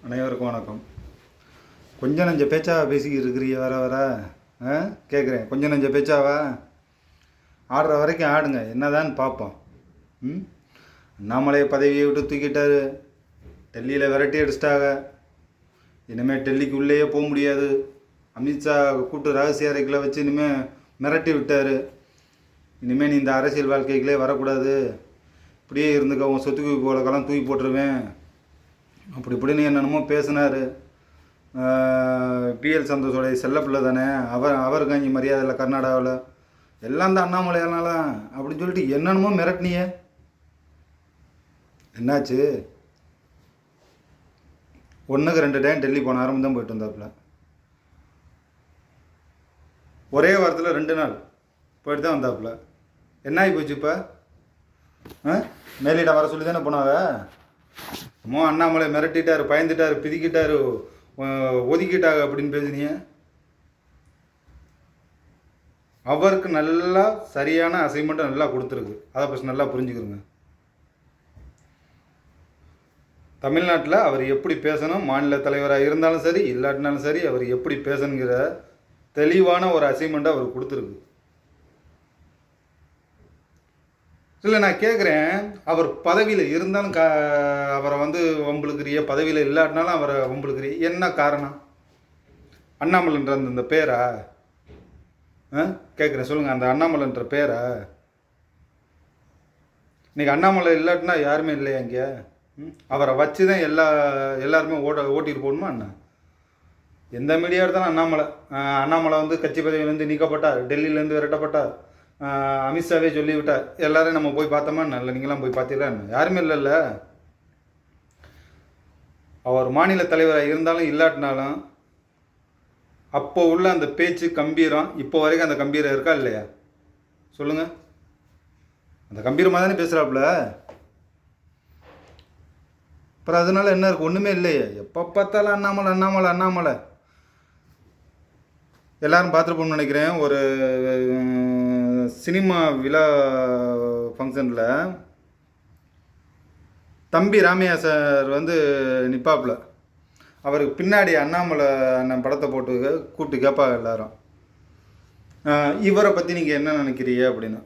அனைவருக்கும் வணக்கம். கொஞ்சம் நஞ்ச பேச்சாவா பேசிக்கிட்டு இருக்கிறீங்க வர வர கேட்குறேன். கொஞ்சம் நஞ்ச பேச்சாவா ஆடுற வரைக்கும் ஆடுங்க, என்னதான்னு பார்ப்போம். அண்ணாமலையை பதவியை விட்டு தூக்கிட்டாரு, டெல்லியில் விரட்டி அடிச்சிட்டாங்க. இனிமேல் டெல்லிக்கு உள்ளேயே போக முடியாது. அமித்ஷா கூட்டு ரகசிய அறைகளை வச்சு இனிமேல் மிரட்டி விட்டார். இனிமேல் நீ இந்த அரசியல் வாழ்க்கைகளே வரக்கூடாது, இப்படியே இருந்துக்க, உன் சொத்துக்கு போலக்கெல்லாம் தூக்கி போட்டுருவேன் அப்படி இப்படின்னு என்னென்னமோ பேசினார். பிஎல் சந்தோஷோடைய செல்லப்பிள்ளை தானே, அவருக்கு அங்கே மரியாதை இல்லை கர்நாடகாவில், எல்லாம் தான் அண்ணாமலையானால அப்படின்னு சொல்லிட்டு என்னென்னமோ மிரட்டினிய. என்னாச்சு? 1க்கு 2 டைம் டெல்லி போன ஆரம்பம் தான் போயிட்டு வந்தாப்புல. ஒரே வாரத்தில் 2 நாள் போயிட்டு தான் வந்தாப்புல. என்ன ஆகி போச்சு இப்போ? மேலிடம் வர சொல்லி தானே போனாங்க. அண்ணாமலை மிரட்டிட்டார், பயந்துட்டார், பிதிக்கிட்டார், ஒதுக்கிட்டாங்க அப்படின்னு பேசுனீங்க. அவருக்கு நல்லா சரியான அசைன்மெண்ட்டை நல்லா கொடுத்துருக்கு. அதை ஃபஸ்ட் நல்லா புரிஞ்சுக்கிறோங்க. தமிழ்நாட்டில் அவர் எப்படி பேசணும், மாநில தலைவராக இருந்தாலும் சரி இல்லாட்டினாலும் சரி, அவர் எப்படி பேசணுங்கிற தெளிவான ஒரு அசைன்மெண்ட்டை அவர் கொடுத்துருக்கு. இல்லை, நான் கேட்குறேன், அவர் பதவியில் இருந்தாலும் அவரை வம்புழுக்கிறிய, பதவியில் இல்லாட்டினாலும் அவரை வம்புழுக்கிறிய, என்ன காரணம்? அண்ணாமலைன்ற அந்த பேரா? கேட்குறேன், சொல்லுங்கள். அந்த அண்ணாமலைன்ற பேரா? இன்றைக்கி அண்ணாமலை இல்லாட்டினா யாருமே இல்லையா இங்கே? அவரை வச்சு தான் எல்லாருமே ஓட்டிட்டு போகணுமா என்ன? எந்த மீடியா எடுத்தாலும் அண்ணாமலை கட்சி பதவியிலேருந்து நீக்கப்பட்டார், டெல்லியிலேருந்து விரட்டப்பட்டார், அமித்ஷாவே சொல்லிவிட்டார். எல்லாரும் நம்ம போய் பார்த்தோமா? இல்லை, நீங்களாம் போய் பார்த்தீங்களா? யாருமே இல்லைல்ல. அவர் மாநில தலைவராக இருந்தாலும் இல்லாட்டினாலும் அப்போ உள்ள அந்த பேச்சு கம்பீரம் இப்போ வரைக்கும் அந்த கம்பீரம் இருக்கா இல்லையா? சொல்லுங்கள். அந்த கம்பீரமாக தானே பேசுகிறாப்புல. அப்புறம் அதனால என்ன இருக்குது? ஒன்றுமே இல்லையே. எப்போ பார்த்தாலும் அண்ணாமலை. எல்லாரும் பார்த்துருப்போம்னு நினைக்கிறேன். ஒரு சினிமா விழா ஃபங்க்ஷனில் தம்பி ராமையா சார் நிற்பாப்புல. அவருக்கு பின்னாடி அண்ணாமலை அண்ணன் படத்தை போட்டு கூப்பிட்டு கேட்பாங்க எல்லாரும், இவரை பற்றி நீங்கள் என்ன நினைக்கிறீங்க அப்படின்னு.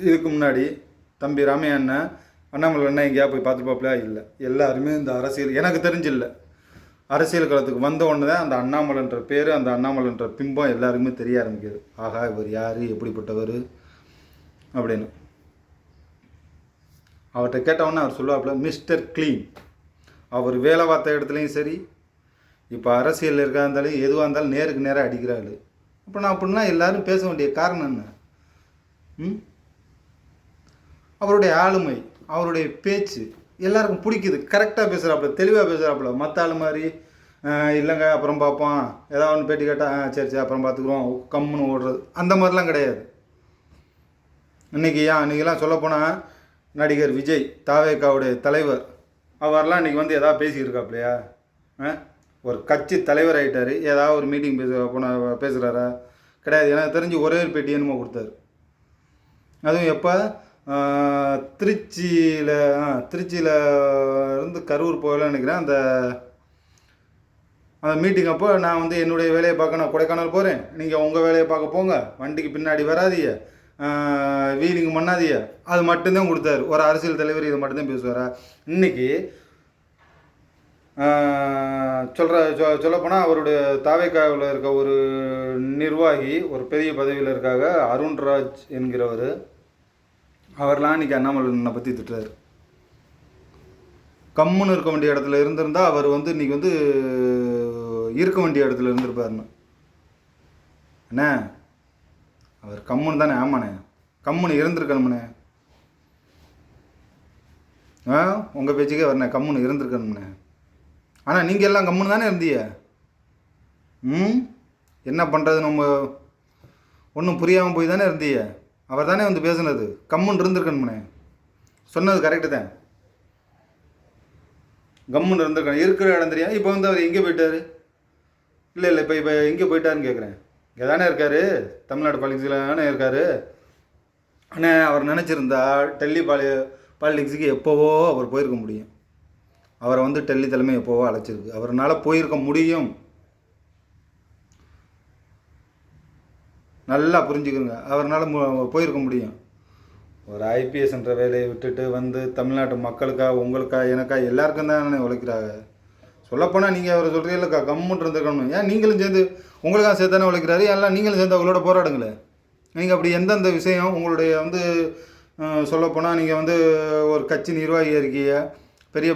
இதுக்கு முன்னாடி தம்பி ராமையா அண்ணாமலை அண்ணன் எங்கேயா போய் பார்த்துப்பாப்புல? இல்லை. எல்லாருமே இந்த அரசியல் எனக்கு தெரிஞ்சில்லை, அரசியல் களத்துக்கு வந்த உடனே தான் அந்த அண்ணாமலைன்ற பேர், அந்த அண்ணாமலைன்ற பிம்பம் எல்லாருக்குமே தெரிய ஆரம்பிக்குது. ஆகா, இவர் யார், எப்படிப்பட்டவர் அப்படின்னு. அவர்கிட்ட கேட்டவுடனே அவர் சொல்லுவாப்புல, மிஸ்டர் க்ளீன். அவர் வேலை பார்த்த இடத்துலையும் சரி, இப்போ அரசியல் இருக்கா இருந்தாலும் எதுவாக இருந்தாலும் நேருக்கு நேராக அடிக்கிறாள். அப்போ நான் அப்படின்னா எல்லாரும் பேச வேண்டிய காரணம் என்ன? அவருடைய ஆளுமை, அவருடைய பேச்சு எல்லாருக்கும் பிடிக்குது. கரெக்டாக பேசுகிறாப்புல, தெளிவாக பேசுகிறாப்புல. மற்ற ஆள் மாதிரி இல்லைங்க அப்புறம் பார்ப்போம், ஏதாவது ஒன்று பேட்டி கேட்டால் சரி அப்புறம் பார்த்துக்குறோம், கம்முன்னு ஓடுறது, அந்த மாதிரிலாம் கிடையாது. இன்றைக்கெல்லாம் சொல்லப்போனால் நடிகர் விஜய், தாவேகாவுடைய தலைவர், அவரெல்லாம் இன்றைக்கி ஏதாவது பேசியிருக்காப்லையா? ஒரு கட்சி தலைவர் ஆகிட்டார், ஏதாவது ஒரு மீட்டிங் பேசுகிறாரா? கிடையாது. எனக்கு தெரிஞ்சு ஒரே ஒரு பேட்டி என்னமோ கொடுத்தாரு. அதுவும் எப்போ? திருச்சியில் இருந்து கரூர் போகலன்னு நினைக்கிறேன். அந்த மீட்டிங் அப்போ நான் என்னுடைய வேலையை பார்க்க நான் கொடைக்கானல் போகிறேன், நீங்கள் உங்கள் வேலையை பார்க்க போங்க, வண்டிக்கு பின்னாடி வராதிய, வீலிங் பண்ணாதிய, அது மட்டும்தான் கொடுத்தாரு. ஒரு அரசியல் தலைவர் இதை மட்டும்தான் பேசுவாரா? இன்றைக்கி சொல்லப்போனால் அவருடைய தாவேக்காவில் இருக்க ஒரு நிர்வாகி, ஒரு பெரிய பதவியில் இருக்காங்க, அருண்ராஜ் என்கிறவர், அவர்லாம் இன்றைக்கி அண்ணாமலை பற்றி திட்டுறாரு. கம்முன்னு இருக்க வேண்டிய இடத்துல இருந்திருந்தால் அவர் இன்றைக்கி இருக்க வேண்டிய இடத்துல இருந்திருப்பாருன்னு. என்ன அவர் கம்முன்னு தானே? ஆமாண்ணே, கம்முன்னு இருந்திருக்கணும்ண்ணே. உங்கள் பேச்சுக்கே வரண்ணே, கம்முன்னு இருந்திருக்கணும்ண்ணே. ஆனால் நீங்கள் எல்லாம் கம்முன்னு தானே இருந்தீங்க. என்ன பண்ணுறது, நம்ம ஒன்றும் புரியாமல் போய் தானே இருந்தீங்க. அவர் தானே பேசுனது, கம்முன்னு இருந்திருக்கணும்ண்ணே. சொன்னது கரெக்டு தான், கம்முன்னு இருந்திருக்கணும். இருக்கிற இடம் தெரியாது. இப்போ அவர் எங்கே போயிட்டார்? இல்லை இப்போ எங்கே போயிட்டாருன்னு கேட்குறேன். இங்கே தானே இருக்கார், தமிழ்நாடு பாலிடிக்ஸில் தானே இருக்கார். ஆனால் அவர் நினச்சிருந்தா டெல்லி பாலிடிக்ஸுக்கு எப்போவோ அவர் போயிருக்க முடியும். அவரை வந்து டெல்லி தலைமை எப்போவோ அழைச்சிருக்கு. அவரால் போயிருக்க முடியும். நல்லா புரிஞ்சுக்கோங்க, அவரால் போயிருக்க முடியும். ஒரு ஐபிஎஸ்ன்ற வேலையை விட்டுட்டு வந்து தமிழ்நாட்டு மக்களுக்காக, உங்களுக்காக, எனக்காக, எல்லாருக்கும் தான் உழைக்கிறாங்க. சொல்லப்போனால் நீங்கள் அவர் சொல்கிறீங்களா கம்முன்னு இருந்துக்கணும். ஏன் நீங்களும் சேர்ந்து உங்களுக்காக சேர்த்து தானே உழைக்கிறாரு, எல்லாம் நீங்களும் சேர்ந்து அவங்களோட போராடுங்களே. நீங்கள் அப்படி எந்தெந்த விஷயம் உங்களுடைய வந்து சொல்லப்போனால் நீங்கள் வந்து ஒரு கட்சி நிர்வாகியாக இருக்கீங்க, பெரிய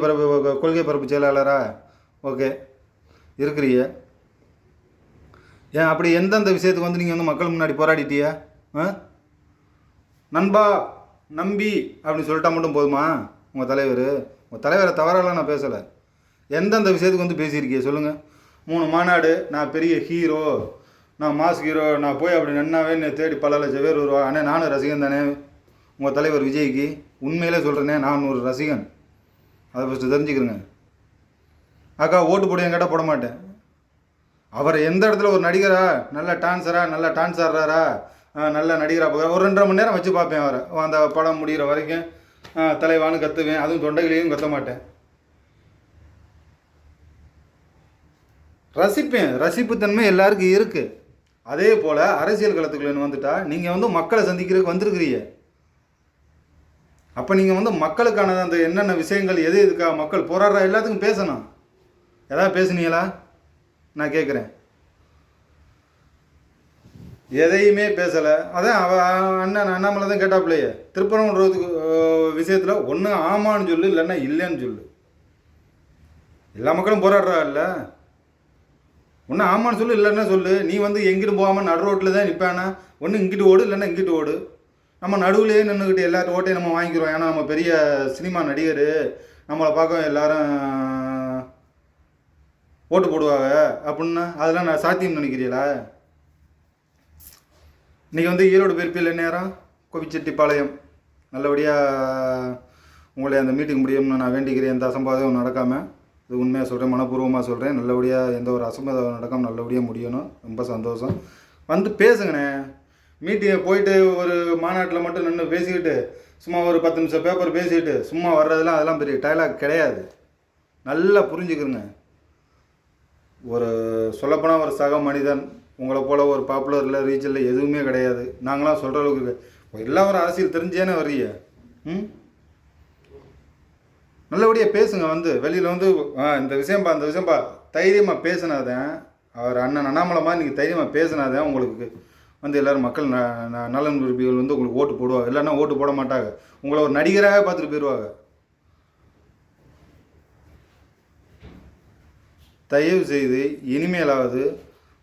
கொள்கை பரப்பு செயலாளராக ஓகே இருக்கிறீங்க. ஏன் அப்படி எந்தெந்த விஷயத்துக்கு வந்து நீங்கள் வந்து மக்கள் முன்னாடி போராடிட்டியா? நண்பா நம்பி அப்படின்னு சொல்லிட்டா மட்டும் போதுமா? உங்கள் தலைவரை தவறாலாம் நான் பேசலை. எந்தெந்த விஷயத்துக்கு வந்து பேசியிருக்கீங்க சொல்லுங்கள். 3 மாநாடு, நான் பெரிய ஹீரோ, நான் மாஸ் ஹீரோ, நான் போய் அப்படி நன்னாவே தேடி பல லட்சம் பேர் வருவா. ஆனால் நானும் ரசிகன் தானே உங்கள் தலைவர் விஜய்க்கு. உண்மையிலே சொல்கிறேனே, நான் ஒரு ரசிகன். அதை ஃபஸ்ட்டு தெரிஞ்சுக்கிறேங்க. அக்கா ஓட்டு போட என் கேட்டால் போட மாட்டேன். அவர் எந்த இடத்துல ஒரு நடிகரா, நல்ல டான்ஸ் ஆடுறாரா, நல்ல நடிகராக ஒரு 2.5 மணி நேரம் வச்சு பார்ப்பேன் அவரை. அந்த படம் முடிகிற வரைக்கும் தலைவான்னு கற்றுவேன். அதுவும் தொண்டைகளையும் கத்த மாட்டேன். ரசிப்பேன். ரசிப்புத்தன்மை எல்லாருக்கும் இருக்குது. அதே போல் அரசியல் களத்துக்குள்ளே வந்துட்டா நீங்கள் வந்து மக்களை சந்திக்கிறதுக்கு வந்திருக்கிறீங்க. அப்போ நீங்கள் வந்து மக்களுக்கான அந்த என்னென்ன விஷயங்கள் எதுக்காக மக்கள் போராடுற எல்லாத்துக்கும் பேசணும். எதாவது பேசுனீங்களா? நான் கேட்குறேன். எதையுமே பேசலை. அதான் அண்ணாமலை தான் கேட்டாப்பிள்ளையே, திருப்பரங்குன்றத்துக்கு விஷயத்தில் ஒன்று ஆமான்னு சொல்லு, இல்லைன்னா இல்லைன்னு சொல்லு. எல்லா மக்களும் போராடுறா இல்லை, ஒன்று ஆமான்னு சொல்லு, இல்லைன்னா சொல்லு. நீ வந்து எங்கிட்டு போகாமல் நடு ரோட்டில் தான் நிற்பானா, ஒன்று இங்கிட்டு ஓடு இல்லைன்னா இங்கிட்டு ஓடு. நம்ம நடுவுலேயே நின்றுக்கிட்டு எல்லாத்து ஓட்டையும் நம்ம வாங்கிக்கிறோம். ஏன்னா நம்ம பெரிய சினிமா நடிகர், நம்மளை பார்க்க எல்லாரும் ஓட்டு போடுவாங்க அப்படின்னா அதெல்லாம் நான் சாத்தியம் நினைக்கிறீங்களா? இன்றைக்கி வந்து ஈரோடு போயிருப்பில்லை நேரம் கோபிச்செட்டிப்பாளையம். நல்லபடியாக உங்களை அந்த மீட்டிங் முடியும்னு நான் வேண்டிக்கிறேன். எந்த அசம்பாதமும் நடக்காமல், இது உண்மையாக சொல்கிறேன், மனப்பூர்வமாக சொல்கிறேன். நல்லபடியாக எந்த ஒரு அசம்பாதம் நடக்காமல் நல்லபடியாக முடியணும். ரொம்ப சந்தோஷம். வந்து பேசுங்கண்ணே. மீட்டிங்கை போயிட்டு ஒரு மாநாட்டில் மட்டும் நின்று பேசிக்கிட்டு சும்மா ஒரு 10 நிமிஷம் பேப்பர் பேசிக்கிட்டு சும்மா வர்றதெல்லாம் அதெல்லாம் பெரிய டைலாக் கிடையாது. நல்லா புரிஞ்சுக்கிறங்க. ஒரு சொல்லப்போனால் ஒரு சக மனிதன், உங்களை போல் ஒரு பாப்புலர் இல்லை, ரீச் இல்லை, எதுவுமே கிடையாது. நாங்களாம் சொல்கிற அளவுக்கு எல்லாம் ஒரு அரசியல் தெரிஞ்சேனே வர்றீங்க. நல்லபடியாக பேசுங்க. வந்து வெளியில் வந்து இந்த விஷயம்பா தைரியமாக பேசினாதான், அவர் அண்ணன் அண்ணாமலை நீங்கள் தைரியமாக பேசினாதான் உங்களுக்கு வந்து எல்லோரும் மக்கள் நலன் விரும்பிகள் வந்து உங்களுக்கு ஓட்டு போடுவாங்க. இல்லைன்னா ஓட்டு போட மாட்டாங்க. உங்களை ஒரு நடிகராக பார்த்துட்டு போயிடுவாங்க. தயவு செய்து இனிமேலாவது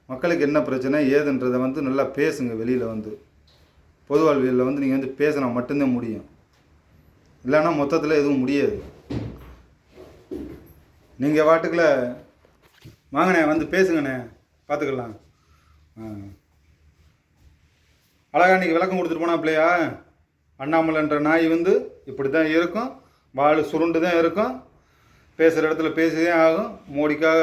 மக்களுக்கு என்ன பிரச்சனை ஏதுன்றதை வந்து நல்லா பேசுங்க. வெளியில் வந்து பொது வாழ்வியலில் வந்து நீங்கள் வந்து பேசினா மட்டும்தான் முடியும். இல்லைன்னா மொத்தத்தில் எதுவும் முடியாது. நீங்கள் வாட்டுக்குள்ள வாங்கண்ணே, வந்து பேசுங்கண்ணே, பார்த்துக்கலாம். அழகா இன்றைக்கி விளக்கம் கொடுத்துட்டு போனாப்பில்லையா? அண்ணாமலைன்ற நாய் வந்து இப்படி தான் இருக்கும், வாள் சுருண்டு தான் இருக்கும், பேசுகிற இடத்துல பேசிதான் ஆகும். மோடிக்காக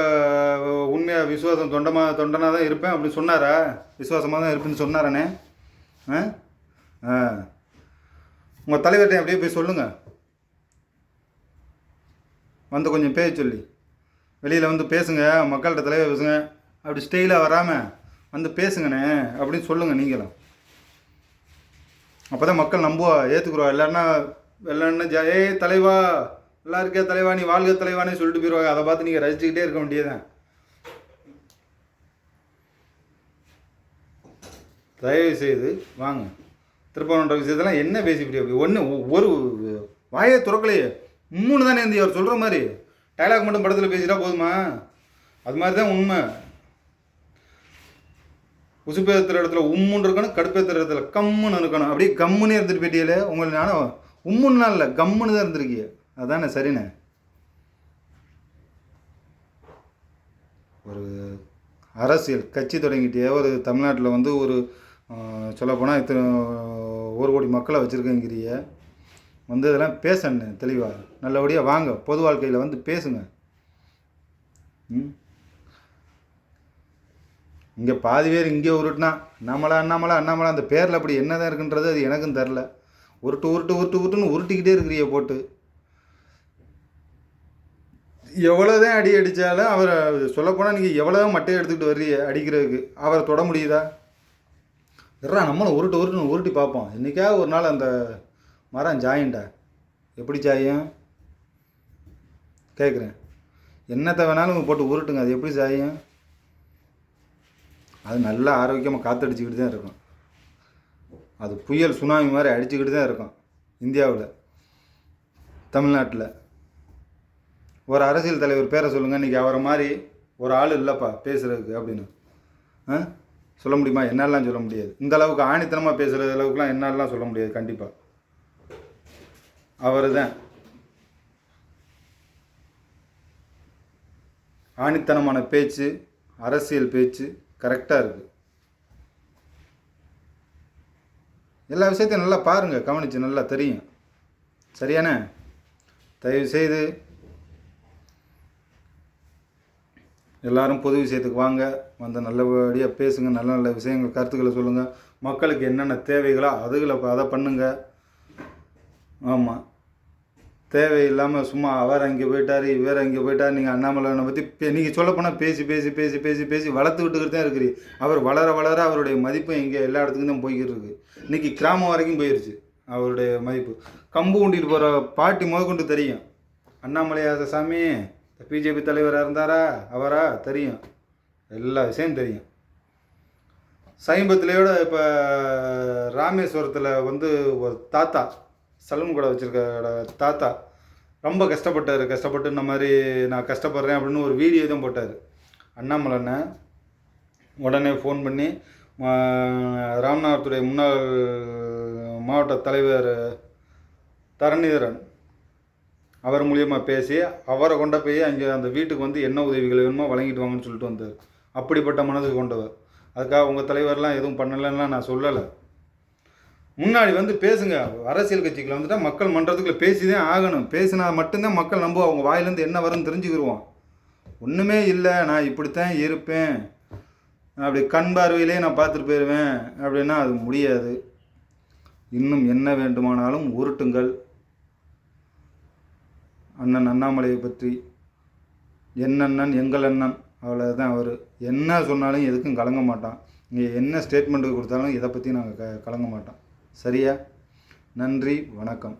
உண்மையாக விசுவாசம் தொண்டனாக தான் இருப்பேன் அப்படின்னு சொன்னாரா? விசுவாசமாக தான் இருப்பேன்னு சொன்னாரண்ணே. உங்கள் தலைவர்கிட்ட அப்படியே போய் சொல்லுங்கள். வந்து கொஞ்சம் பேச சொல்லி வெளியில் வந்து பேசுங்க, மக்கள்கிட்ட தலைவர் பேசுங்க. அப்படி ஸ்டைலாக வராமல் வந்து பேசுங்கண்ணே அப்படின்னு சொல்லுங்கள் நீங்களும். அப்போ தான் மக்கள் நம்புவா, ஏற்றுக்குருவா. இல்லைன்னா தலைவா, நல்லா இருக்கே தலைவா, நீ வாழ்க தலைவானே சொல்லிட்டு போயிடுவாங்க. அதை பார்த்து நீங்கள் ரசிச்சுக்கிட்டே இருக்க வேண்டியதுதான். தயவு செய்து வாங்க. திருப்பரங்குன்ற விஷயத்தெல்லாம் என்ன பேசிக்கிட்டே அப்படி ஒன்று ஒரு வாயை துறக்கலையே, 3 தானே இருந்து அவர் சொல்கிற மாதிரி டைலாக் மட்டும் படத்தில் பேசிட்டா போதுமா? அது மாதிரி தான் உண்மை. உசுப்பேற்றுற இடத்துல உம்முன்னு இருக்கணும், கடுப்பேற்றுற இடத்துல கம்முன்னு இருக்கணும். அப்படியே கம்முன்னே இருந்துட்டு போயிட்டீங்களே. உங்களுக்கு நானும் உம்முன்னா இல்லை, கம்முன்னு தான் இருந்திருக்கீங்க. அதானே சரிண்ணே. ஒரு அரசியல் கட்சி தொடங்கிட்டே ஒரு தமிழ்நாட்டில் வந்து ஒரு சொல்லப்போனால் 1 கோடி மக்களை வச்சுருக்கேங்கிறீங்க. வந்து இதெல்லாம் பேசணும் தெளிவாக. நல்லபடியாக வாங்க, பொது வாழ்க்கையில் வந்து பேசுங்க. இங்கே பாதி பேர் இங்கே உருட்டுனா அண்ணாமலை அந்த பேரில் அப்படி என்ன தான் இருக்குன்றது அது எனக்கும் தெரில. உருட்டுன்னு உருட்டிக்கிட்டே இருக்கிறீங்க போட்டு. எவ்வளோதான் அடி அடித்தாலும் அவரை சொல்லப்போனால் நீங்கள் எவ்வளோதான் மட்டையை எடுத்துக்கிட்டு வர்றீங்க அடிக்கிறதுக்கு அவரை தொட முடியுதா? எறா நம்மளும் உருட்டுன்னு உருட்டி பார்ப்போம். என்றைக்காவது ஒரு நாள் அந்த மரம் ஜாயின்டா. எப்படி சாயும் கேட்குறேன். என்னத்தை வேணாலும் போட்டு உருட்டுங்க, அது எப்படி சாயும்? அது நல்லா ஆரோக்கியமாக காற்றடிச்சிக்கிட்டு தான் இருக்கும். அது புயல் சுனாமி மாதிரி அடிச்சுக்கிட்டு தான் இருக்கும். இந்தியாவில், தமிழ்நாட்டில் ஒரு அரசியல் தலைவர் பேரை சொல்லுங்கள், இன்றைக்கி அவரை மாதிரி ஒரு ஆள் இல்லைப்பா பேசுகிறதுக்கு அப்படின்னு சொல்ல முடியுமா? என்னாலாம் சொல்ல முடியாது. இந்த அளவுக்கு ஆணித்தனமாக பேசுகிற அளவுக்குலாம் என்னாலாம் சொல்ல முடியாது. கண்டிப்பாக அவர் தான் ஆணித்தனமான பேச்சு, அரசியல் பேச்சு கரெக்டாக இருக்குது. எல்லா விஷயத்தையும் நல்லா பாருங்கள், கவனித்து நல்லா தெரியும். சரியானே? தயவுசெய்து எல்லாரும் பொது விஷயத்துக்கு வாங்க, வந்து நல்லபடியாக பேசுங்க, நல்ல நல்ல விஷயங்கள் கருத்துக்களை சொல்லுங்கள். மக்களுக்கு என்னென்ன தேவைகளோ அதை பண்ணுங்கள். ஆமாம், தேவையில்லாமல் சும்மா அவர் அங்கே போயிட்டார் இவர் அங்கே போயிட்டார். நீங்கள் அண்ணாமலையை பற்றி நீங்கள் சொல்லப்போனால் பேசி பேசி பேசி பேசி பேசி வளர்த்து விட்டுக்கிட்டு தான் இருக்கிறீ. அவர் வளர வளர அவருடைய மதிப்பு இங்கே எல்லா இடத்துக்கும் தான் போய்கிட்டு இருக்குது. இன்றைக்கி கிராமம் வரைக்கும் போயிடுச்சு அவருடைய மதிப்பு. கம்பு ஊண்டிட்டு போகிற பாட்டி முதற்கொண்டு தெரியும். அண்ணாமலையா சாமி பிஜேபி தலைவராக இருந்தாரா, அவரா தெரியும், எல்லா விஷயம் தெரியும். சமீபத்திலையோட இப்போ ராமேஸ்வரத்தில் ஒரு தாத்தா சலூன் கூட வச்சுருக்க தாத்தா ரொம்ப கஷ்டப்பட்டு இந்த மாதிரி நான் கஷ்டப்படுறேன் அப்படின்னு ஒரு வீடியோ தான் போட்டார். அண்ணாமலைன்னு உடனே ஃபோன் பண்ணி ராமநாதத்துடைய முன்னாள் மாவட்ட தலைவர் தரணிதரன் அவர் மூலியமாக பேசி அவரை கொண்ட போய் அங்கே அந்த வீட்டுக்கு என்ன உதவிகள் வேணுமோ வழங்கிட்டு வாங்கன்னு சொல்லிட்டு வந்தார். அப்படிப்பட்ட மனதுக்கு கொண்டவர். அதுக்காக உங்கள் தலைவர்லாம் எதுவும் பண்ணலைன்னா நான் சொல்லலை. முன்னாடி பேசுங்க. அரசியல் கட்சிகளை வந்துட்டால் மக்கள் மன்றத்துக்குள்ள பேசி தான் ஆகணும். பேசினா மட்டும்தான் மக்கள் நம்புவோம். அவங்க வாயிலேருந்து என்ன வரும்னு தெரிஞ்சுக்கிடுவோம். ஒன்றுமே இல்லை, நான் இப்படித்தான் இருப்பேன், அப்படி கண் பார்வையிலே நான் பார்த்துட்டு போயிடுவேன் அப்படின்னா அது முடியாது. இன்னும் என்ன வேண்டுமானாலும் உருட்டுங்கள். அண்ணன் அண்ணாமலையை பற்றி என்னண்ணன் எங்கள் அண்ணன், அவ்வளோதான். அவர் என்ன சொன்னாலும் எதுக்கும் கலங்க மாட்டான். நீங்கள் என்ன ஸ்டேட்மெண்ட்டு கொடுத்தாலும் இதை பற்றி நாங்கள் கலங்க மாட்டோம். சரியா? நன்றி, வணக்கம்.